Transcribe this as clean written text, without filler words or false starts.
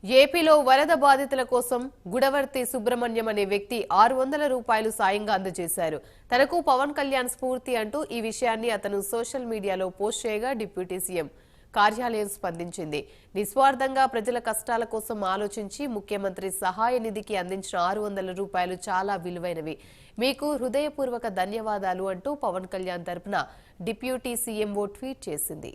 ఏపీలో వరద బాధితుల కోసం గుడవర్తి సుబ్రహ్మణ్యం అనే వ్యక్తి 600 రూపాయలు సాయంగా అందజేశారు. తనకు పవన్ కళ్యాణ్ స్ఫూర్తి అంటూ ఈ విషయాన్ని అతను సోషల్ మీడియాలో పోస్ట్ చేయగా డిప్యూటీ సీఎం కార్యాలయం స్పందించింది. నిస్వార్థంగా ప్రజల కష్టాల కోసం ఆలోచించి ముఖ్యమంత్రి సహాయ నిధికి అందించిన 600 రూపాయలు చాలా విలువైనవి. మీకు హృదయపూర్వక ధన్యవాదాలు అంటూ పవన్ కళ్యాణ్ తరపున డిప్యూటీ సీఎంఓ ట్వీట్ చేసింది.